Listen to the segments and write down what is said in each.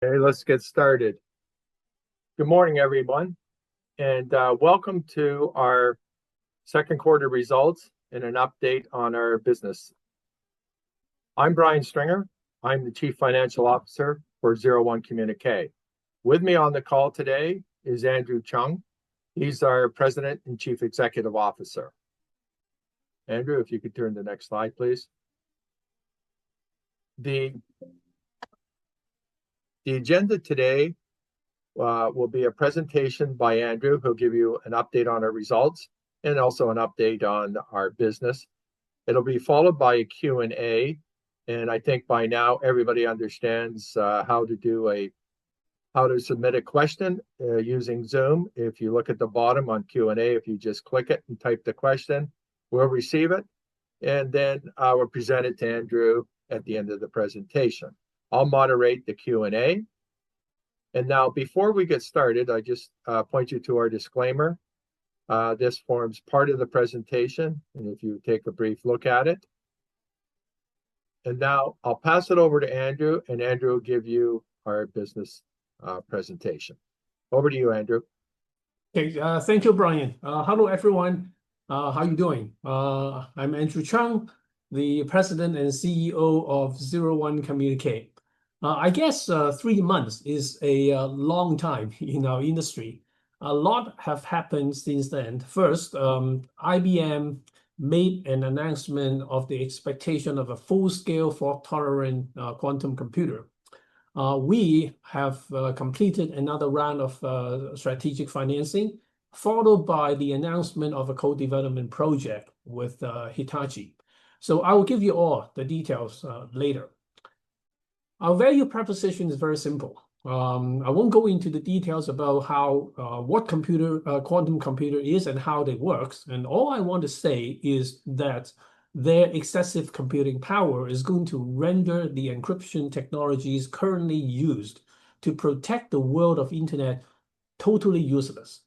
Okay, let's get started. Good morning, everyone, and welcome to our second quarter results and an update on our business. I'm Brian Stringer. I'm the Chief Financial Officer for 01 Communique. With me on the call today is Andrew Chung. He's our President and Chief Executive Officer. Andrew, if you could turn to the next slide, please. The agenda today will be a presentation by Andrew, who'll give you an update on our results and also an update on our business. It'll be followed by a Q&A, and I think by now everybody understands how to submit a question using Zoom. If you look at the bottom on Q&A, if you just click it and type the question, we'll receive it, and then we'll present it to Andrew at the end of the presentation. I'll moderate the Q&A. And now, before we get started, I just point you to our disclaimer. This forms part of the presentation, and if you take a brief look at it. And now I'll pass it over to Andrew, and Andrew will give you our business presentation. Over to you, Andrew. Okay, thank you, Brian. Hello, everyone. How are you doing? I'm Andrew Chung, the President and CEO of 01 Communique. I guess 3 months is a long time in our industry. A lot have happened since then. First, IBM made an announcement of the expectation of a full-scale fault-tolerant quantum computer. We have completed another round of strategic financing, followed by the announcement of a co-development project with Hitachi. So I will give you all the details later. Our value proposition is very simple. I won't go into the details about how what quantum computer is and how they works. And all I want to say is that their excessive computing power is going to render the encryption technologies currently used to protect the world of internet totally useless.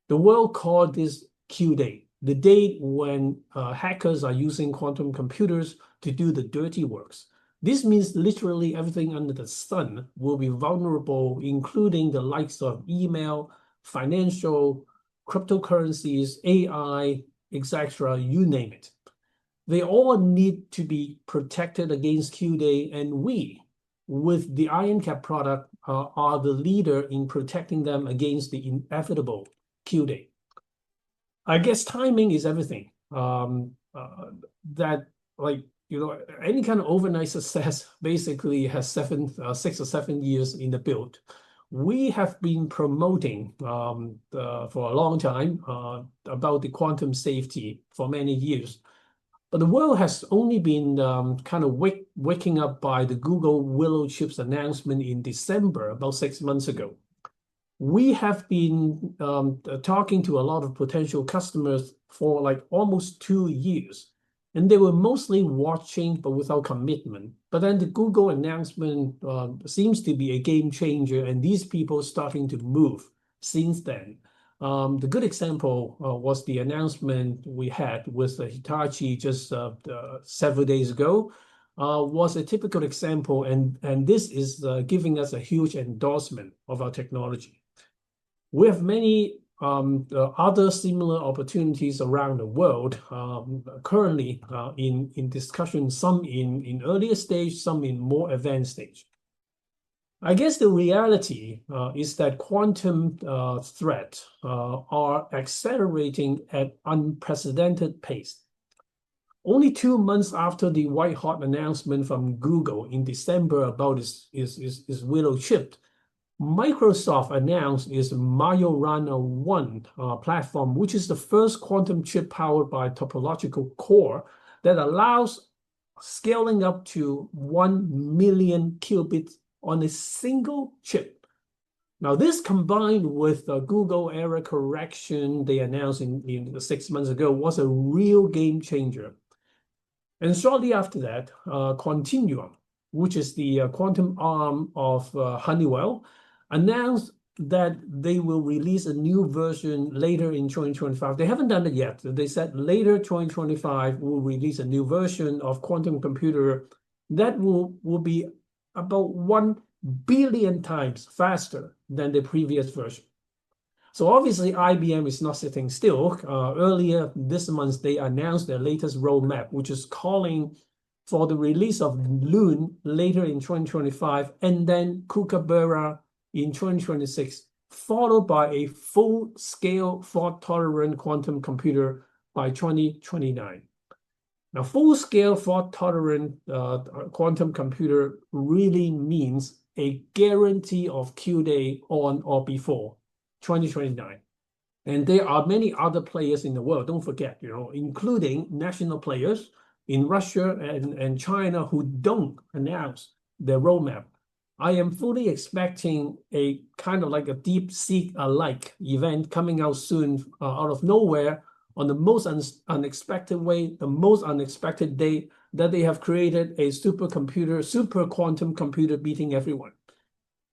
The world called this Q day, the date when hackers are using quantum computers to do the dirty works. This means literally everything under the sun will be vulnerable, including the likes of email, financial, cryptocurrencies, AI, etc., you name it. They all need to be protected against Q-Day, and we, with the IronCAP product, are the leader in protecting them against the inevitable Q-Day. I guess timing is everything. Any kind of overnight success basically has 6 or 7 years in the build. We have been promoting for a long time about the quantum safety for many years. But the world has only been kind of waking up by the Google Willow chips announcement in December, about 6 months ago. We have been talking to a lot of potential customers for like almost 2 years. And they were mostly watching, but without commitment. But then the Google announcement seems to be a game changer, and these people starting to move since then. The good example was the announcement we had with Hitachi just several days ago. Was a typical example, and this is giving us a huge endorsement of our technology. We have many other similar opportunities around the world currently in discussion, some in earlier stage, some in more advanced stage. I guess the reality is that quantum threats are accelerating at unprecedented pace. Only 2 months after the white-hot announcement from Google in December about its Willow chip, Microsoft announced its Majorana 1 platform, which is the first quantum chip powered by topological core that allows scaling up to 1 million qubits on a single chip. Now, this combined with the Google error correction they announced in 6 months ago was a real game changer. And shortly after that, Continuum, which is the quantum arm of Honeywell, announced that they will release a new version later in 2025. They haven't done it yet. They said later 2025 will release a new version of quantum computer that will be about 1 billion times faster than the previous version. So obviously, IBM is not sitting still. Earlier this month, they announced their latest roadmap, which is calling for the release of Loon later in 2025, and then Kookaburra in 2026, followed by a full-scale fault-tolerant quantum computer by 2029. Now, full-scale fault-tolerant quantum computer really means a guarantee of Q-day on or before 2029. And there are many other players in the world, don't forget, including national players in Russia and China who don't announce their roadmap. I am fully expecting a kind of like a DeepSeek-alike event coming out soon out of nowhere on the most unexpected way, the most unexpected day that they have created a supercomputer, super quantum computer beating everyone.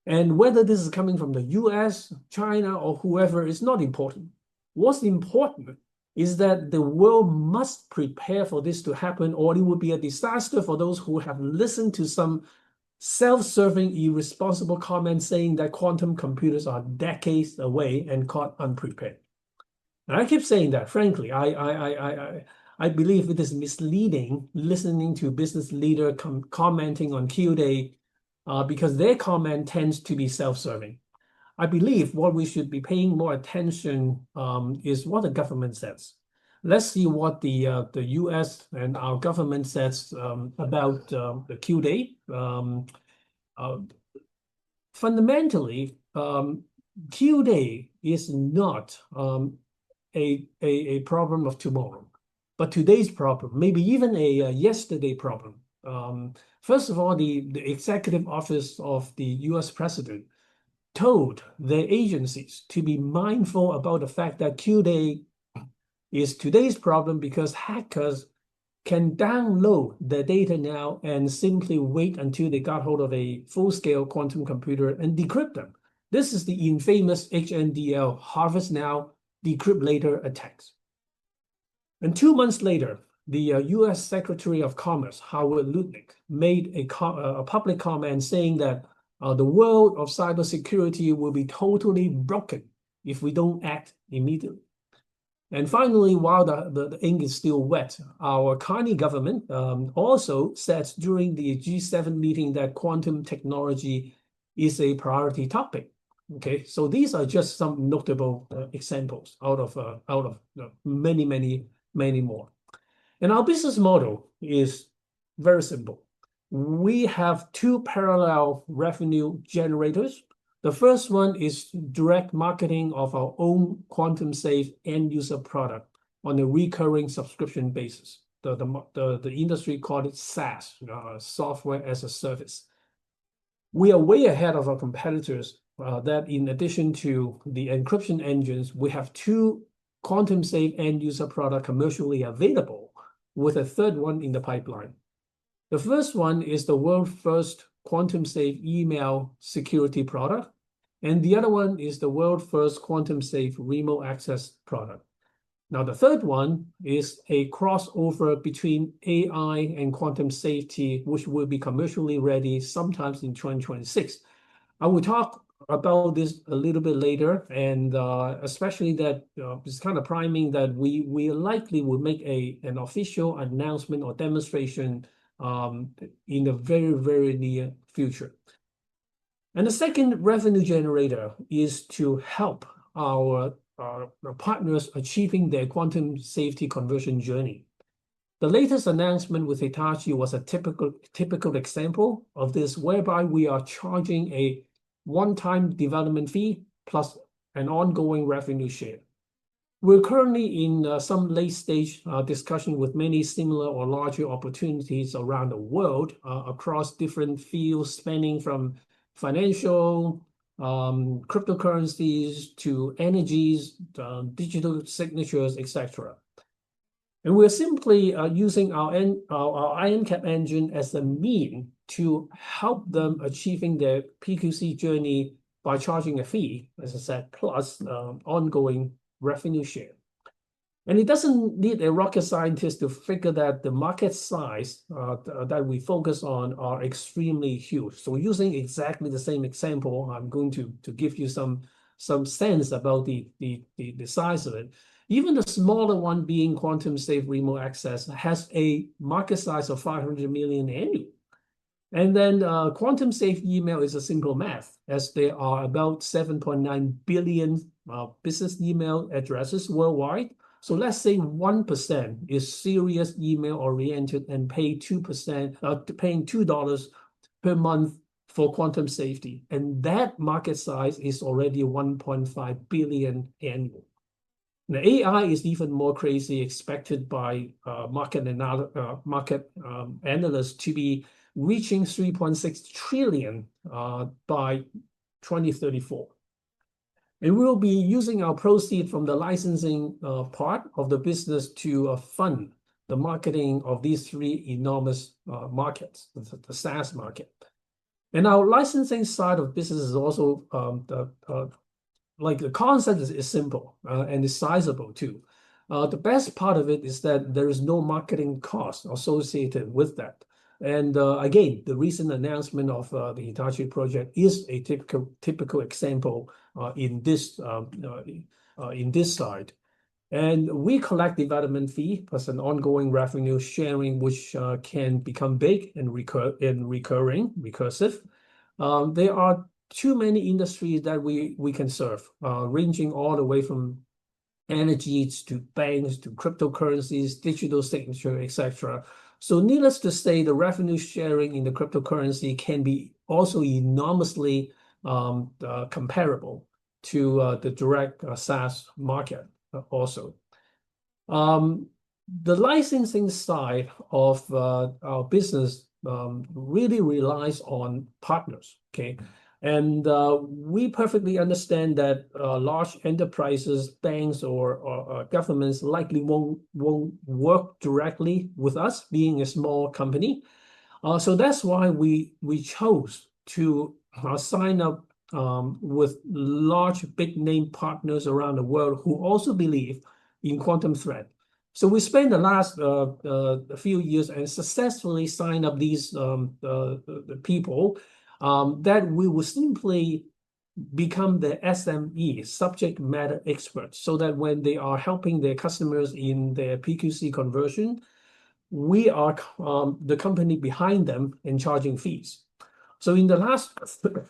And whether this is coming from the US, China, or whoever is not important. What's important is that the world must prepare for this to happen, or it would be a disaster for those who have listened to some self-serving, irresponsible comments saying that quantum computers are decades away and caught unprepared. And I keep saying that, frankly, I believe it is misleading listening to business leader commenting on Q-Day because their comment tends to be self-serving. I believe what we should be paying more attention is what the government says. Let's see what the US and our government says about the Q-Day. Fundamentally, Q-Day is not a problem of tomorrow, but today's problem, maybe even a yesterday problem. First of all, the executive office of the US president told their agencies to be mindful about the fact that Q-Day is today's problem because hackers can download the data now and simply wait until they got hold of a full-scale quantum computer and decrypt them. This is the infamous HNDL, Harvest Now, Decrypt Later attacks. And 2 months later, the US Secretary of Commerce, Howard Lutnick, made a public comment saying that the world of cybersecurity will be totally broken if we don't act immediately. And finally, while the ink is still wet, our Carney government also said during the G7 meeting that quantum technology is a priority topic. Okay, so these are just some notable examples out of many, many, many more. And our business model is very simple. We have two parallel revenue generators. The first one is direct marketing of our own quantum-safe end-user product on a recurring subscription basis. The industry called it SaaS, software as a service. We are way ahead of our competitors that in addition to the encryption engines, we have two quantum-safe end-user product commercially available with a third one in the pipeline. The first one is the world's first quantum-safe email security product, and the other one is the world's first quantum-safe remote access product. Now, the third one is a crossover between AI and quantum safety, which will be commercially ready sometimes in 2026. I will talk about this a little bit later, and especially that it's kind of priming that we likely will make an official announcement or demonstration in the very, very near future. And the second revenue generator is to help our partners achieving their quantum safety conversion journey. The latest announcement with Hitachi was a typical example of this, whereby we are charging a one-time development fee plus an ongoing revenue share. We're currently in some late-stage discussion with many similar or larger opportunities around the world across different fields, spanning from financial, cryptocurrencies to energies, digital signatures, etc. And we're simply using our IronCAP engine as a mean to help them achieving their PQC journey by charging a fee, as I said, plus ongoing revenue share. And it doesn't need a rocket scientist to figure that the market size that we focus on are extremely huge. So using exactly the same example, I'm going to give you some sense about the size of it. Even the smaller one, being quantum safe remote access, has a market size of 500 million annually. And then quantum safe email is a simple math, as there are about 7.9 billion business email addresses worldwide. So let's say 1% is serious email oriented and pay 2%, paying $2 per month for quantum safety. And that market size is already 1.5 billion annual. Now, AI is even more crazy, expected by market analysts to be reaching 3.6 trillion by 2034. And we'll be using our proceeds from the licensing part of the business to fund the marketing of these three enormous markets, the SaaS market. And our licensing side of business is also like the concept is simple and is sizable too. The best part of it is that there is no marketing cost associated with that. And again, the recent announcement of the Hitachi project is a typical example in this side. And we collect development fee plus an ongoing revenue sharing, which can become big and recursive. There are too many industries that we can serve, ranging all the way from energy to banks to cryptocurrencies, digital signature, etc. So needless to say, the revenue sharing in the cryptocurrency can be also enormously comparable to the direct SaaS market also. The licensing side of our business really relies on partners, okay? And we perfectly understand that large enterprises, banks, or governments likely won't work directly with us, being a small company. So that's why we chose to sign up with large, big name partners around the world who also believe in quantum threat. So we spent the last few years and successfully signed up these people that we will simply become the SME, subject matter experts, so that when they are helping their customers in their PQC conversion, we are the company behind them and charging fees. So in the last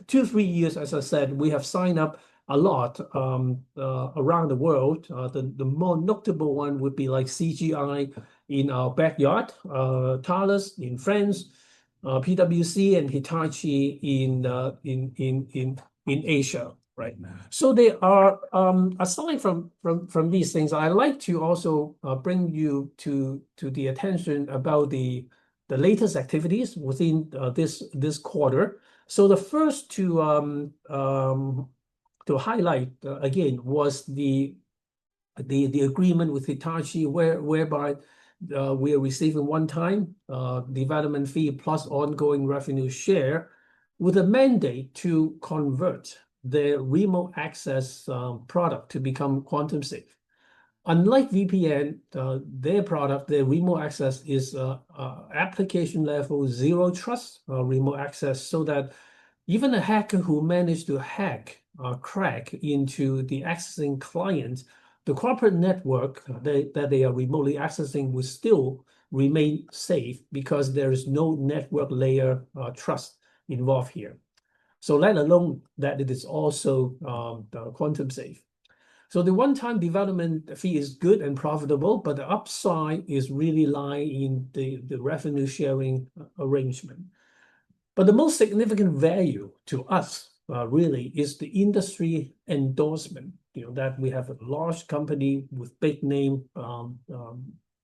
2-3 years, as I said, we have signed up a lot around the world. The more notable one would be like CGI in our backyard, Thales in France, PwC and Hitachi in Asia, right? So they are aside from these things, I like to also bring you to the attention about the latest activities within this quarter. So the first to highlight again was the agreement with Hitachi, whereby we are receiving one-time development fee plus ongoing revenue share with a mandate to convert their remote access product to become quantum safe. Unlike VPN, their product, their remote access is application level zero trust remote access, so that even a hacker who managed to crack into the accessing client, the corporate network that they are remotely accessing will still remain safe because there is no network layer trust involved here. So let alone that it is also quantum safe. So the one-time development fee is good and profitable, but the upside is really lying in the revenue sharing arrangement. But the most significant value to us really is the industry endorsement, that we have a large company with big name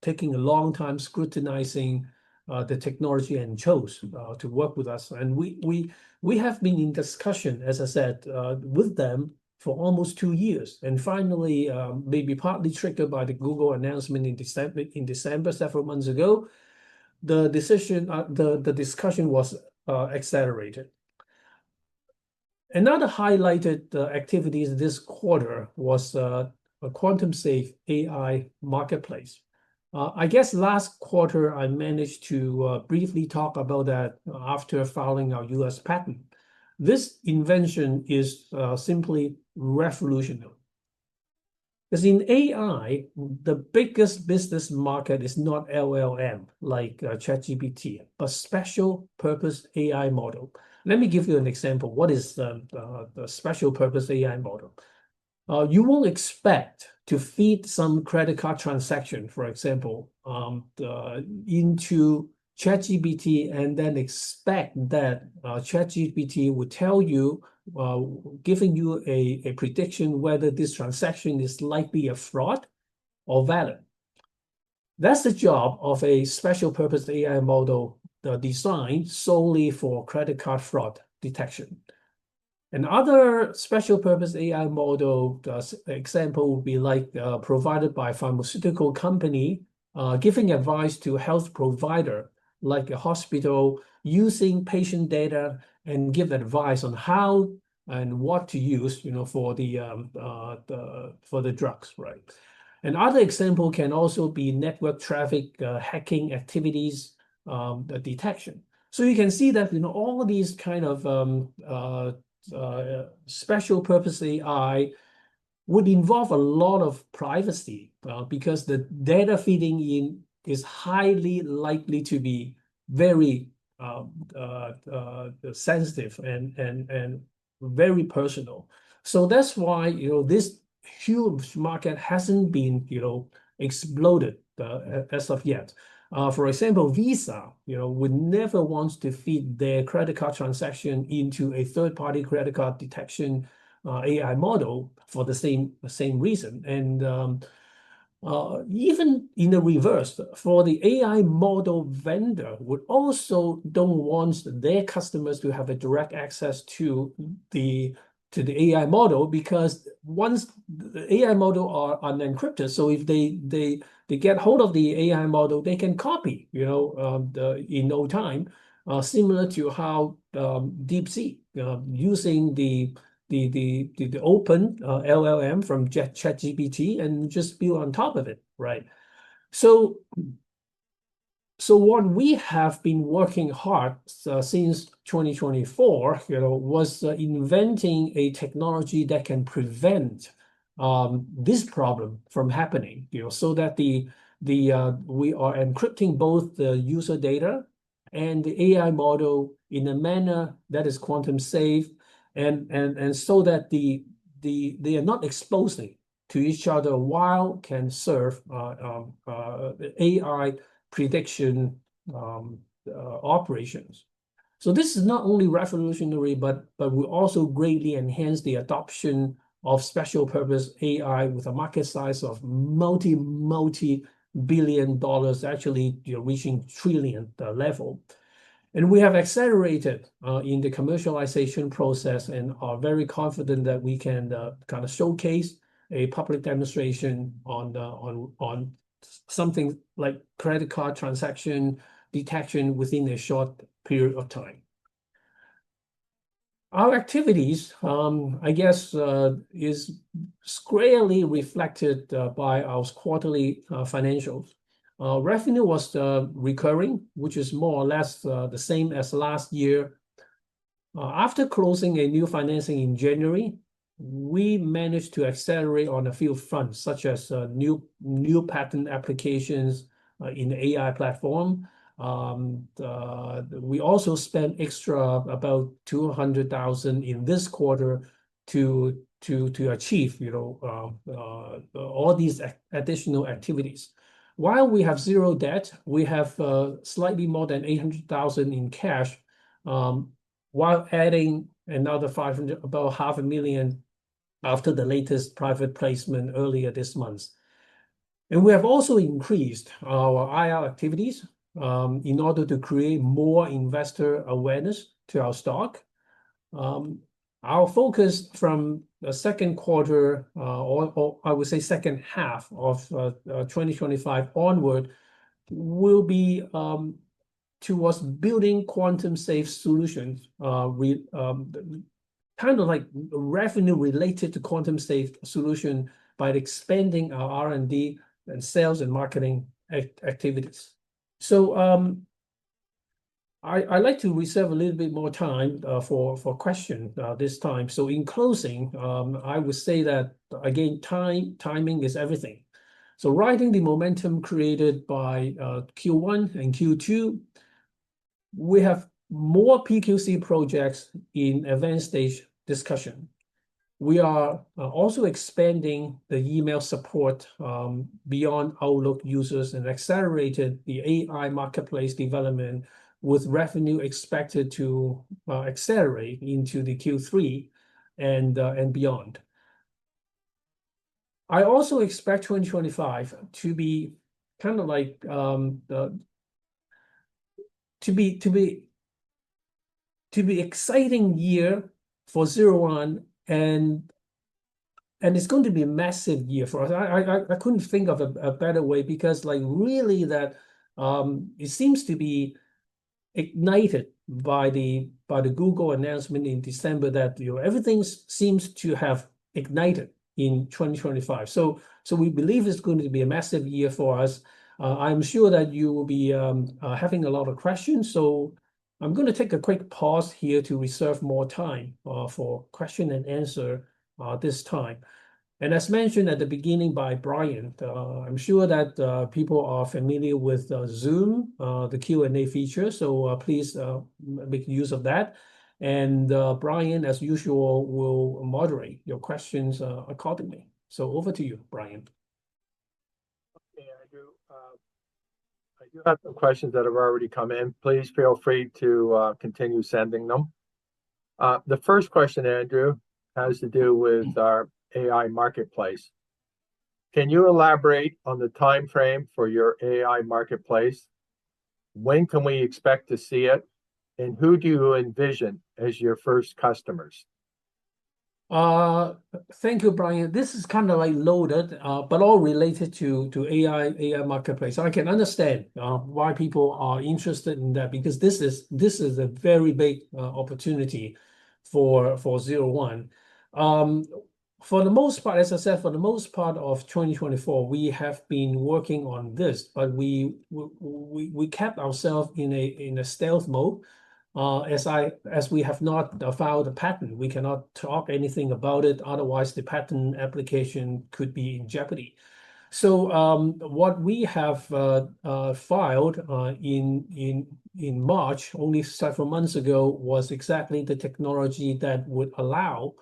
taking a long time scrutinizing the technology and chose to work with us. And we have been in discussion, as I said, with them for almost 2 years. And finally, maybe partly triggered by the Google announcement in December several months ago, the discussion was accelerated. Another highlighted activities this quarter was a quantum-safe AI marketplace. I guess last quarter I managed to briefly talk about that after filing our US patent. This invention is simply revolutionary. Because in AI, the biggest business market is not LLM like ChatGPT, but special purpose AI model. Let me give you an example. What is the special purpose AI model? You won't expect to feed some credit card transaction, for example, into ChatGPT and then expect that ChatGPT would tell you, giving you a prediction whether this transaction is likely a fraud or valid. That's the job of a special purpose AI model designed solely for credit card fraud detection. Another special purpose AI model example would be like provided by a pharmaceutical company giving advice to a health provider like a hospital using patient data and give advice on how and what to use, for the drugs, right? Another example can also be network traffic hacking activities detection. So you can see that all these kind of special purpose AI would involve a lot of privacy because the data feeding in is highly likely to be very sensitive and very personal. So that's why this huge market hasn't been exploded as of yet. For example, Visa, would never want to feed their credit card transaction into a third-party credit card detection AI model for the same reason. And even in the reverse, for the AI model vendor would also don't want their customers to have a direct access to the AI model, because once the AI model are unencrypted, so if they get hold of the AI model, they can copy, in no time, similar to how DeepSeek using the open LLM from ChatGPT and just build on top of it, right? So what we have been working hard since 2024, was inventing a technology that can prevent this problem from happening, so that we are encrypting both the user data and the AI model in a manner that is quantum safe, and so that they are not exposing to each other while can serve AI prediction operations. So this is not only revolutionary, but will also greatly enhance the adoption of special purpose AI with a market size of multi-billion dollars, actually reaching trillion level. And we have accelerated in the commercialization process and are very confident that we can kind of showcase a public demonstration on something like credit card transaction detection within a short period of time. Our activities, I guess, is squarely reflected by our quarterly financials. Revenue was recurring, which is more or less the same as last year. After closing a new financing in January, we managed to accelerate on a few fronts, such as new patent applications in the AI platform. We also spent extra about $200,000 in this quarter to achieve all these additional activities. While we have zero debt, we have slightly more than $800,000 in cash, while adding another about $500,000 after the latest private placement earlier this month. And we have also increased our IR activities in order to create more investor awareness to our stock. Our focus from the second quarter, or I would say second half of 2025 onward, will be towards building quantum safe solutions, kind of like revenue related to quantum safe solution by expanding our R&D and sales and marketing activities. So I like to reserve a little bit more time for question this time. So in closing, I would say that again, timing is everything. So riding the momentum created by Q1 and Q2, we have more PQC projects in advanced stage discussion. We are also expanding the email support beyond Outlook users and accelerated the AI marketplace development with revenue expected to accelerate into the Q3 and beyond. I also expect 2025 to be kind of like to be exciting year for 01, and it's going to be a massive year for us. I couldn't think of a better way, because like really that it seems to be ignited by the Google announcement in December that everything seems to have ignited in 2025. So we believe it's going to be a massive year for us. I'm sure that you will be having a lot of questions. So I'm going to take a quick pause here to reserve more time for question and answer this time. And as mentioned at the beginning by Brian, I'm sure that people are familiar with Zoom, the Q&A feature. So please make use of that. And Brian, as usual, will moderate your questions accordingly. So over to you, Brian. Okay, Andrew. I do have some questions that have already come in. Please feel free to continue sending them. The first question, Andrew, has to do with our AI marketplace. Can you elaborate on the time frame for your AI marketplace? When can we expect to see it? And who do you envision as your first customers? Thank you, Brian. This is kind of like loaded, but all related to AI marketplace. I can understand why people are interested in that, because this is a very big opportunity for 01. For the most part, as I said, for the most part of 2024, we have been working on this, but we kept ourselves in a stealth mode. As we have not filed a patent, we cannot talk anything about it. Otherwise, the patent application could be in jeopardy. So what we have filed in March, only several months ago, was exactly the technology that would allow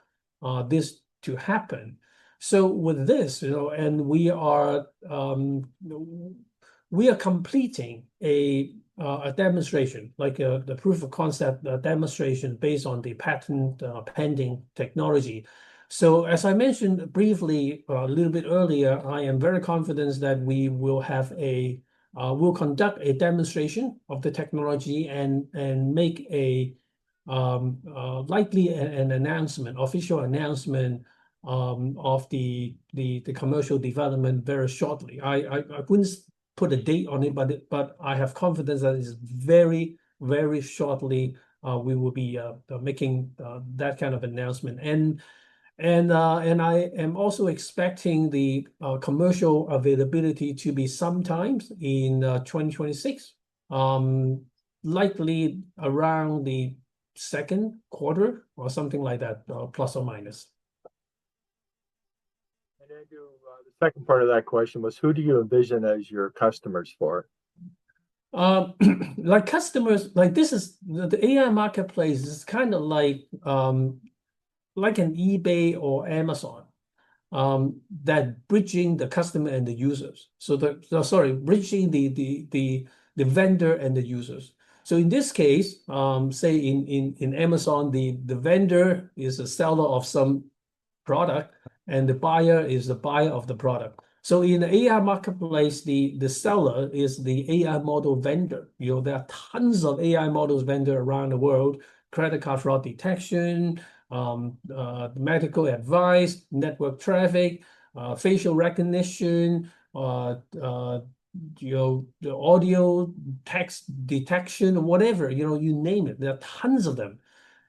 this to happen. So with this, and we are completing a demonstration, like the proof of concept demonstration based on the patent pending technology. So as I mentioned briefly a little bit earlier, I am very confident that we will have we'll conduct a demonstration of the technology and make likely an announcement, official announcement of the commercial development very shortly. I wouldn't put a date on it, but I have confidence that it's very, very shortly we will be making that kind of announcement. And I am also expecting the commercial availability to be sometimes in 2026, likely around the second quarter or something like that, plus or minus. And Andrew, the second part of that question was, who do you envision as your customers for? Like customers, like this is the AI marketplace is kind of like an eBay or Amazon that bridging the customer and the users. So bridging the vendor and the users. So in this case, say in Amazon, the vendor is a seller of some product and the buyer is the buyer of the product. So in the AI marketplace, the seller is the AI model vendor. There are tons of AI models vendor around the world: credit card fraud detection, medical advice, network traffic, facial recognition, the audio text detection, whatever, you name it. There are tons of them,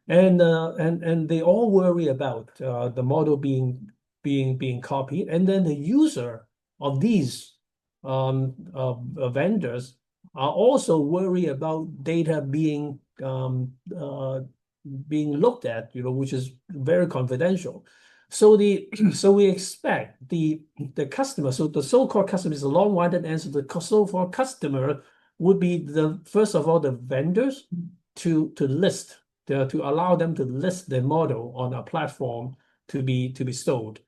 and they all worry about the model being being copied, and then the user of these vendors are also worried about data being looked at, which is very confidential. So we expect the customer, so the so-called customer is a long-winded answer. The so-called customer would be first of all the vendors to allow them to list their model on our platform to be sold,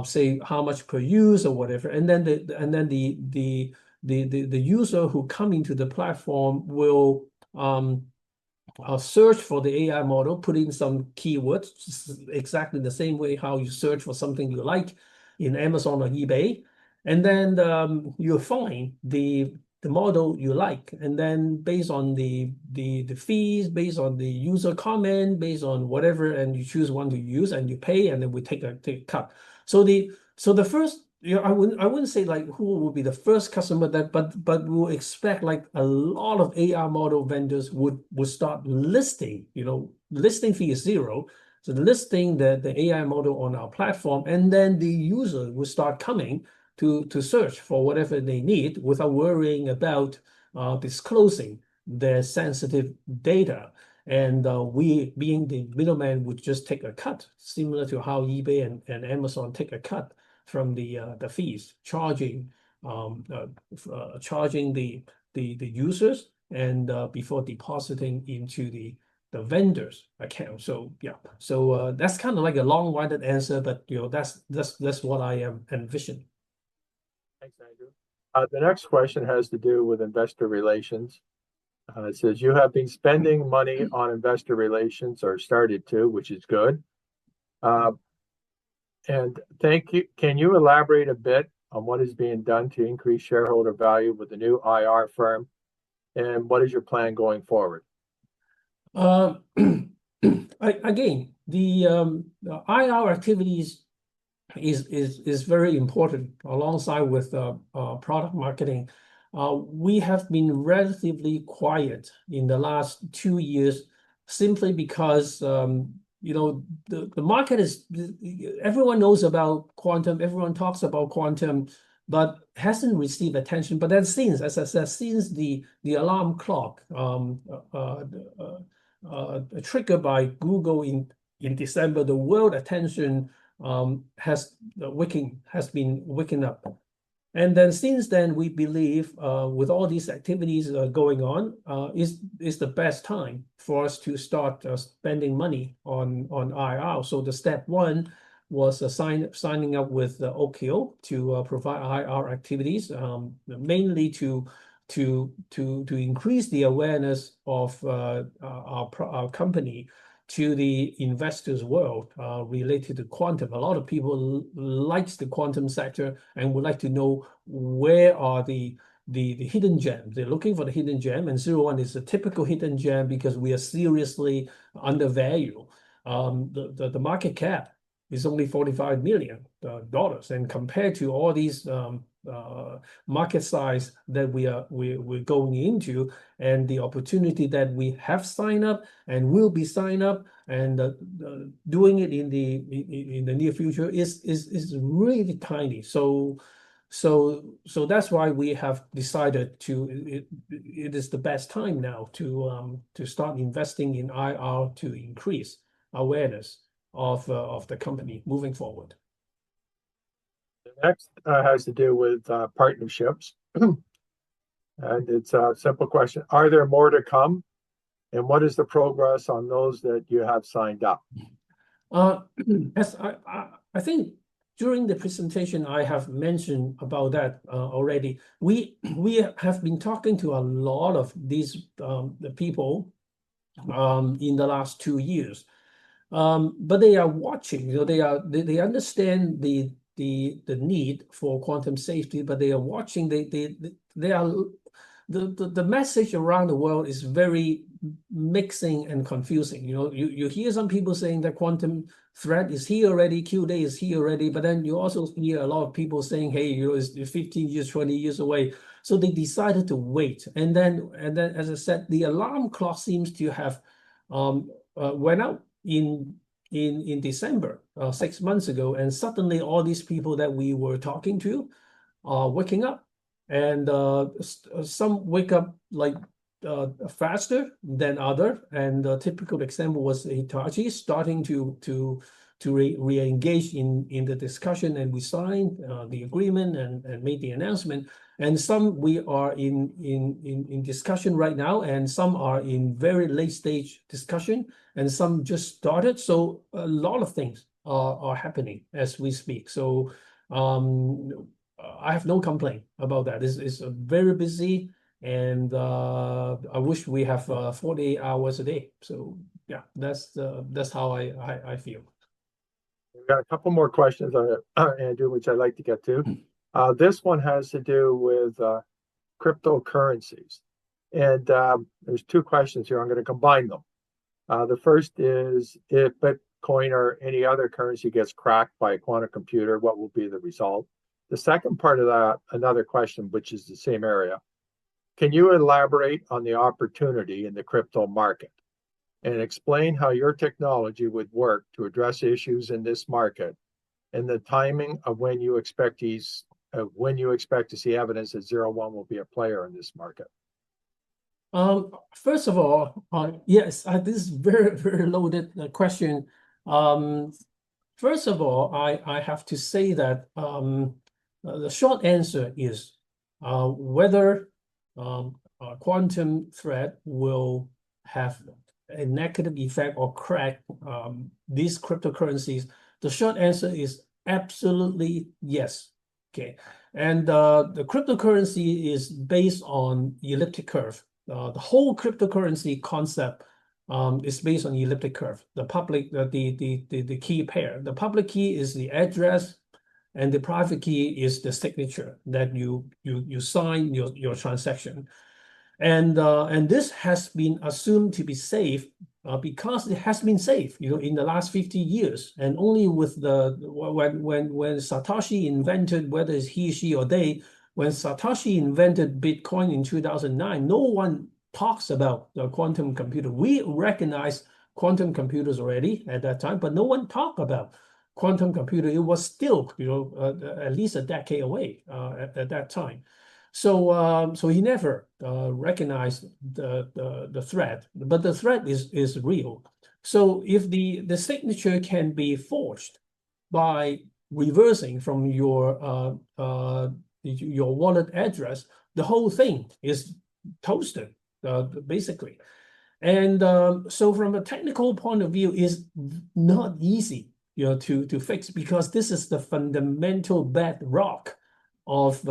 say how much per use or whatever, and then the user who come into the platform will search for the AI model, put in some keywords, exactly the same way how you search for something you like in Amazon or eBay, and then you'll find the model you like, and then based on the fees, based on the user comment, based on whatever, and you choose one to use and you pay, and then we take a cut. So the first, I wouldn't say like who will be the first customer but we'll expect like a lot of AI model vendors would start listing. Listing fee is zero, so listing the AI model on our platform, and then the user will start coming to search for whatever they need without worrying about disclosing their sensitive data. And we, being the middleman, would just take a cut, similar to how eBay and Amazon take a cut from the fees, charging the users and before depositing into the vendor's account. So yeah, so that's kind of like a long-winded answer, but that's what I am envisioning. Thanks, Andrew. The next question has to do with investor relations. It says, you have been spending money on investor relations, or started to, which is good. And thank you. Can you elaborate a bit on what is being done to increase shareholder value with the new IR firm? And what is your plan going forward? Again, the IR activities is very important alongside with product marketing. We have been relatively quiet in the last 2 years simply because the market is, everyone knows about quantum, everyone talks about quantum, but hasn't received attention. But then since, as I said, since the alarm clock triggered by Google in December, the world attention has been waking up. And then since then, we believe with all these activities going on, is the best time for us to start spending money on IR. So the step one was signing up with Okio to provide IR activities, mainly to increase the awareness of our company to the investors world related to quantum. A lot of people likes the quantum sector and would like to know where are the hidden gems. They're looking for the hidden gem, and 01 is a typical hidden gem because we are seriously undervalued. The market cap is only $45 million, and compared to all these market size that we're going into, and the opportunity that we have signed up and will be signed up and doing it in the near future is really tiny. So that's why we have decided it is the best time now to start investing in IR to increase awareness of the company moving forward. The next has to do with partnerships. And it's a simple question. Are there more to come? And what is the progress on those that you have signed up? As I think during the presentation, I have mentioned about that already. We have been talking to a lot of these the people in the last 2 years. But they are watching, they understand the need for quantum safety, but they are watching. They are the message around the world is very mixing and confusing. You hear some people saying that quantum threat is here already, Q-Day is here already, but then you also hear a lot of people saying, hey, it's 15 years, 20 years away. So they decided to wait. And then, as I said, the alarm clock seems to have went out in in December, 6 months ago, and suddenly all these people that we were talking to are waking up, and some wake up like faster than other. And the typical example was Hitachi starting to re-engage in the discussion, and we signed the agreement and made the announcement. And some we are in discussion right now, and some are in very late stage discussion, and some just started. So a lot of things are happening as we speak. So I have no complaint about that. It's very busy, and I wish we have 48 hours a day. So yeah, that's how I feel. We've got a couple more questions on it, Andrew, which I'd like to get to. This one has to do with cryptocurrencies. And there's two questions here. I'm going to combine them. The first is, if Bitcoin or any other currency gets cracked by a quantum computer, what will be the result? The second part of that, another question, which is the same area. Can you elaborate on the opportunity in the crypto market and explain how your technology would work to address issues in this market and the timing of when you expect to see evidence that 01 will be a player in this market? First of all, yes, this is very, very loaded question. First of all, I have to say that the short answer is whether a quantum threat will have a negative effect or crack these cryptocurrencies. The short answer is absolutely yes. Okay, and the cryptocurrency is based on elliptic curve. The whole cryptocurrency concept is based on elliptic curve. The public, the key pair. The public key is the address, and the private key is the signature that you sign your transaction. And this has been assumed to be safe because it has been safe, in the last 50 years. And only with when Satoshi invented, whether it's he, she, or they, when Satoshi invented Bitcoin in 2009, no one talks about the quantum computer. We recognize quantum computers already at that time, but no one talked about quantum computer. It was still, at least a decade away at that time. So he never recognized the threat, but the threat is real. So if the signature can be forged by reversing from your wallet address, the whole thing is toasted, basically. And so from a technical point of view, it's not easy, to fix, because this is the fundamental bedrock of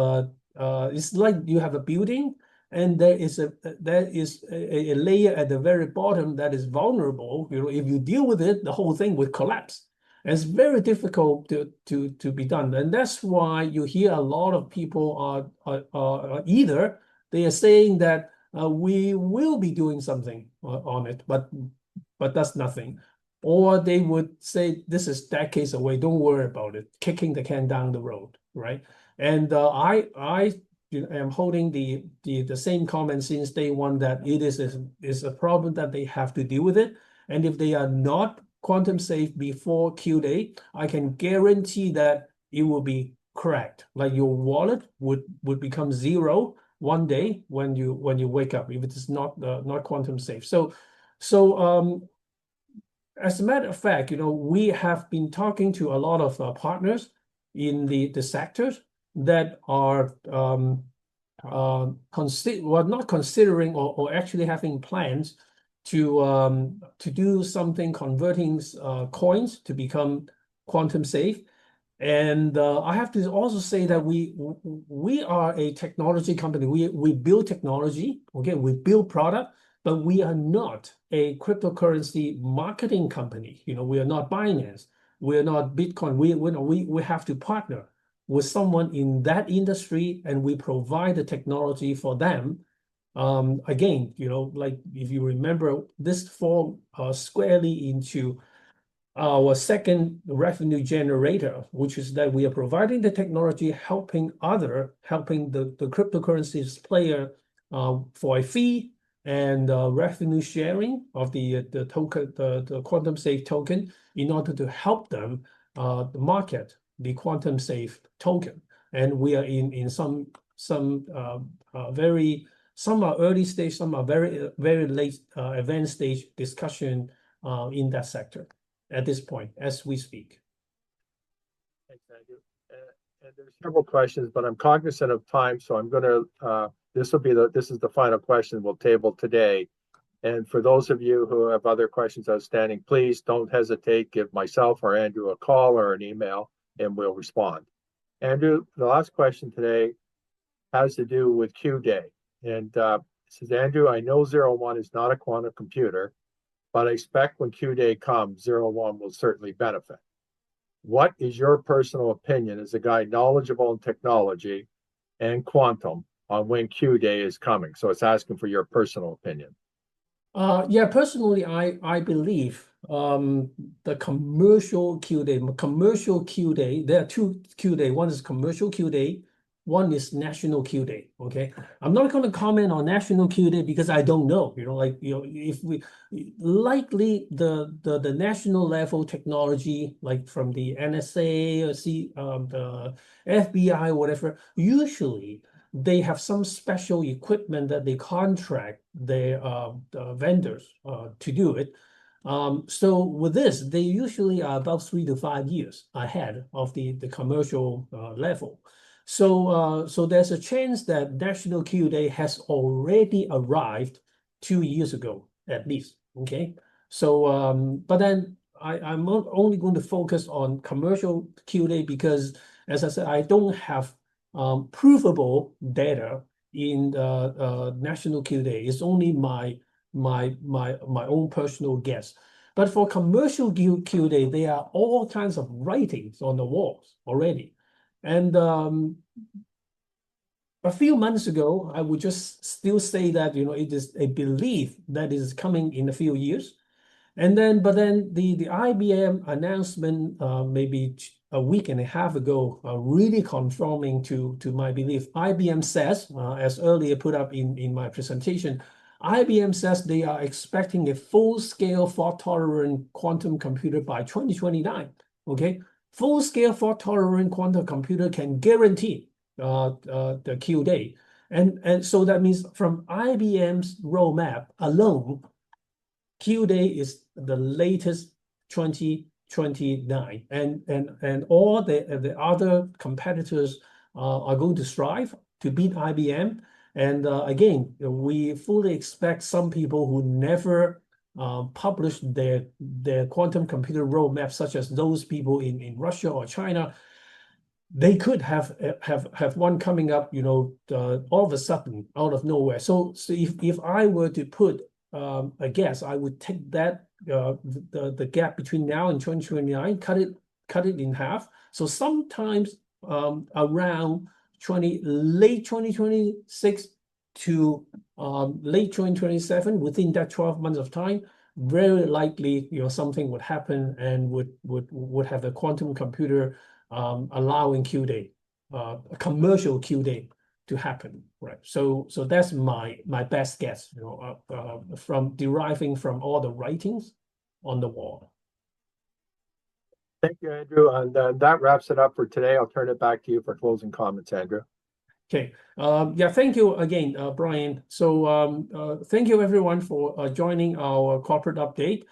it's like you have a building, and there is a layer at the very bottom that is vulnerable. If you deal with it, the whole thing would collapse. And it's very difficult to be done, and that's why you hear a lot of people are either they are saying that we will be doing something on it, but that's nothing. Or they would say this is decades away, don't worry about it, kicking the can down the road, right? And I am holding the same comment since day one, that it is a problem that they have to deal with it. And if they are not quantum safe before Q day, I can guarantee that it will be cracked. Like your wallet would become zero one day when you wake up, if it is not quantum safe. So as a matter of fact, we have been talking to a lot of partners in the sectors that are not considering or actually having plans to do something, converting coins to become quantum safe. And I have to also say that we are a technology company. We build technology, okay, we build product, but we are not a cryptocurrency marketing company. We are not Binance, we are not Bitcoin. We have to partner with someone in that industry, and we provide the technology for them. Again, like if you remember, this falls squarely into our second revenue generator, which is that we are providing the technology, helping the cryptocurrencies player for a fee, and revenue sharing of the token, the quantum safe token, in order to help them market the quantum safe token. And we are in some very, some are early stage, some are very late advanced stage discussion in that sector at this point as we speak. Thanks, Andrew. And there's several questions, but I'm cognizant of time, so I'm going to this is the final question we'll table today. And for those of you who have other questions outstanding, please don't hesitate. Give myself or Andrew a call or an email, and we'll respond. Andrew, the last question today has to do with Q-Day. And it says, Andrew, I know 01 is not a quantum computer, but I expect when Q-Day comes, 01 will certainly benefit. What is your personal opinion as a guy knowledgeable in technology and quantum on when Q-Day is coming? So it's asking for your personal opinion. Yeah, personally, I believe the commercial Q-Day, there are two Q-Day. One is commercial Q-Day, one is national Q-Day. Okay, I'm not going to comment on national Q-Day because I don't know. If we likely the national level technology, like from the NSA or the FBI, whatever, usually they have some special equipment that they contract their vendors to do it. So with this, they usually are about 3 to 5 years ahead of the commercial level. So there's a chance that National Q-Day has already arrived 2 years ago, at least. Okay. So but then I'm only going to focus on commercial Q-Day because, as I said, I don't have provable data in National Q-Day. It's only my own personal guess. But for commercial Q-Day, there are all kinds of writings on the walls already. And a few months ago, I would just still say that it is a belief that is coming in a few years. And then, but then the IBM announcement maybe a week and a half ago, really confirming to my belief. IBM says, as earlier put up in my presentation, IBM says they are expecting a full-scale fault-tolerant quantum computer by 2029. Okay, full-scale fault-tolerant quantum computer can guarantee the Q-Day, and so that means from IBM's roadmap alone, Q-Day is the latest 2029, and all the other competitors are going to strive to beat IBM. And again, we fully expect some people who never published their quantum computer roadmap, such as those people in Russia or China, they could have one coming up, all of a sudden out of nowhere. So if I were to put a guess, I would take that the gap between now and 2029, cut it in half. So sometimes around late 2026 to late 2027, within that 12 months of time, very likely something would happen and would have a quantum computer allowing Q-Day, a commercial Q-Day to happen, right? So that's my best guess, from deriving from all the writings on the wall. Thank you, Andrew. And that wraps it up for today. I'll turn it back to you for closing comments, Andrew. Okay. Yeah, thank you again, Brian. So thank you everyone for joining our corporate update.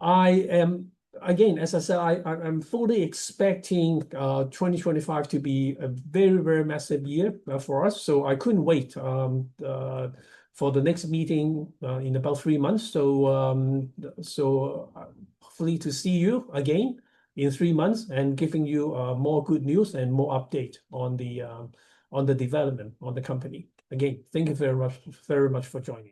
I am, again, as I said, I'm fully expecting 2025 to be a very, very massive year for us. So I couldn't wait for the next meeting in about 3 months. So hopefully to see you again in 3 months and giving you more good news and more update on the development on the company. Again, thank you very much for joining.